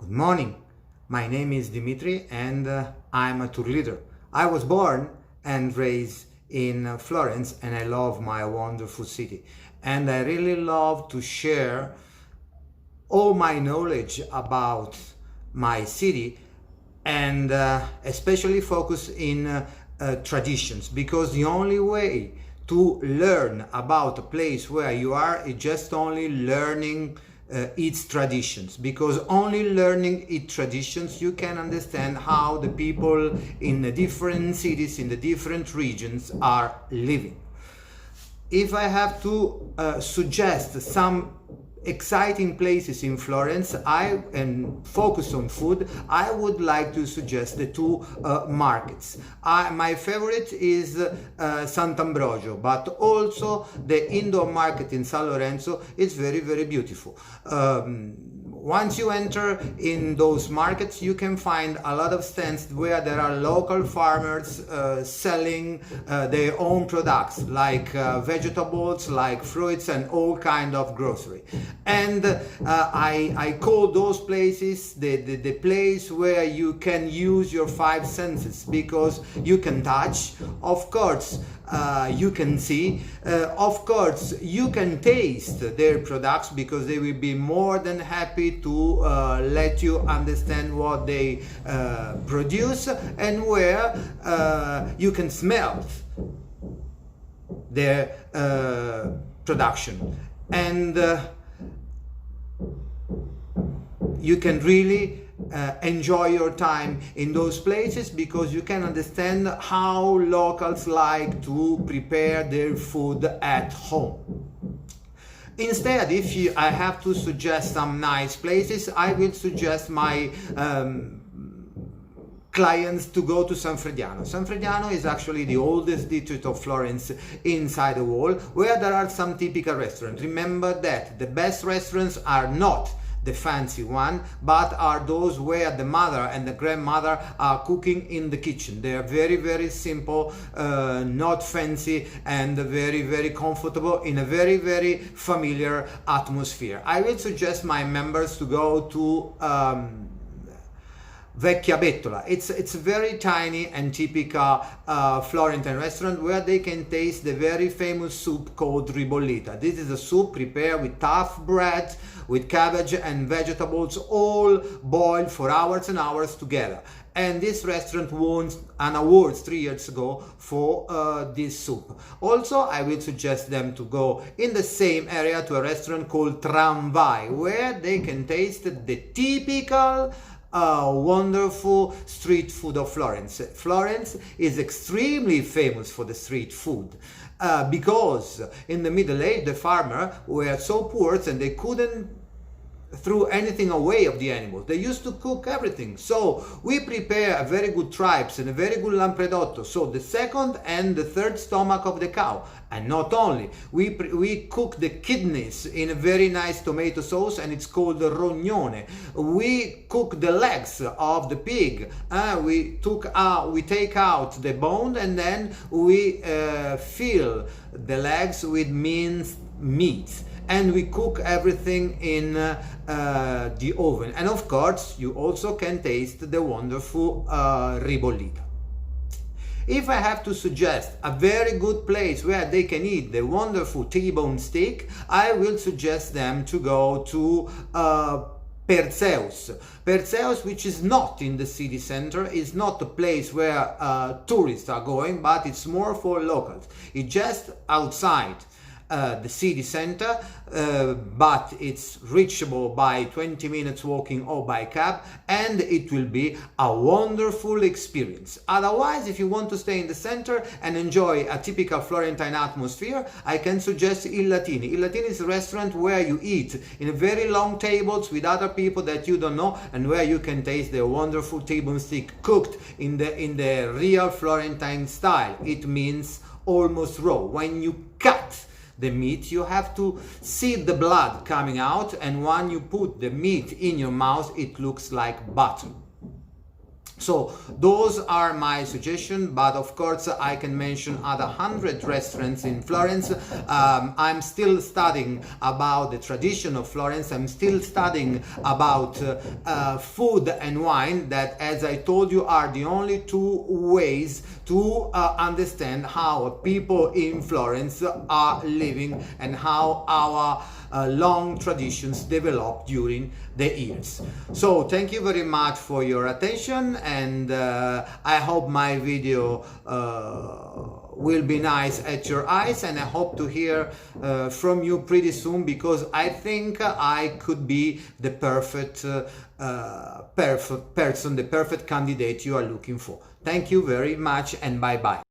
Good morning. My name is Dimitri and I'm a tour leader. I was born and raised in Florence and I love my wonderful city. And I really love to share all my knowledge about my city and especially focus in traditions, because the only way to learn about a place where you are is just only learning its traditions, because only learning its traditions you can understand how the people in the different cities, in the different regions are living. If I have to suggest some exciting places in Florence and focus on food, I would like to suggest the two markets. My favorite is Sant'Ambrogio, but also the indoor market in San Lorenzo is very beautiful. Once you enter in those markets, you can find a lot of stands where there are local farmers selling their own products, like vegetables, like fruits, and all kind of grocery. And I call those places the place where you can use your five senses, because you can touch, of course, you can see, of course you can taste their products, because they will be more than happy to let you understand what they produce, and where you can smell their production. And you can really enjoy your time in those places, because you can understand how locals like to prepare their food at home. Instead, if I have to suggest some nice places, I will suggest my clients to go to San Frediano. San Frediano is actually the oldest district of Florence inside the wall, where there are some typical restaurants. Remember that the best restaurants are not the fancy one, but are those where the mother and the grandmother are cooking in the kitchen. They are very simple, not fancy, and very comfortable in a very familiar atmosphere. I will suggest my members to go to Vecchia Bettola. It's a very tiny and typical Florentine restaurant where they can taste the very famous soup called ribollita. This is a soup prepared with tough bread, with cabbage and vegetables, all boiled for hours and hours together. And this restaurant won an award 3 years ago for this soup. Also, I will suggest them to go in the same area to a restaurant called Tramvai, where they can taste the typical wonderful street food of Florence. Florence is extremely famous for the street food, because in the Middle Age the farmers were so poor and they couldn't throw anything away of the animals. They used to cook everything. So we prepare a very good tripes and a very good lampredotto, so the second and the third stomach of the cow. And not only, we cook the kidneys in a very nice tomato sauce, and it's called rognone. We cook the legs of the pig. We take out the bone, and then we fill the legs with minced meat. And we cook everything in the oven. And of course, you also can taste the wonderful ribollita. If I have to suggest a very good place where they can eat the wonderful T-bone steak, I will suggest them to go to Perseus. Perseus, which is not in the city center, is not a place where tourists are going, but it's more for locals. It's just outside the city center, but it's reachable by 20 minutes walking or by cab, and it will be a wonderful experience. Otherwise, if you want to stay in the center and enjoy a typical Florentine atmosphere, I can suggest Il Latini. Il Latini is a restaurant where you eat in very long tables with other people that you don't know, and where you can taste the wonderful T-bone steak cooked in the real Florentine style. It means almost raw. When you cut the meat, you have to see the blood coming out, and when you put the meat in your mouth, it looks like butter. So those are my suggestions, but of course I can mention other 100 restaurants in Florence. I'm still studying about the tradition of Florence. I'm still studying about food and wine, that, as I told you, are the only two ways to understand how people in Florence are living and how our long traditions developed during the years. So thank you very much for your attention, and I hope my video will be nice at your eyes, and I hope to hear from you pretty soon, because I think I could be the perfect person, the perfect candidate you are looking for. Thank you very much, and bye bye.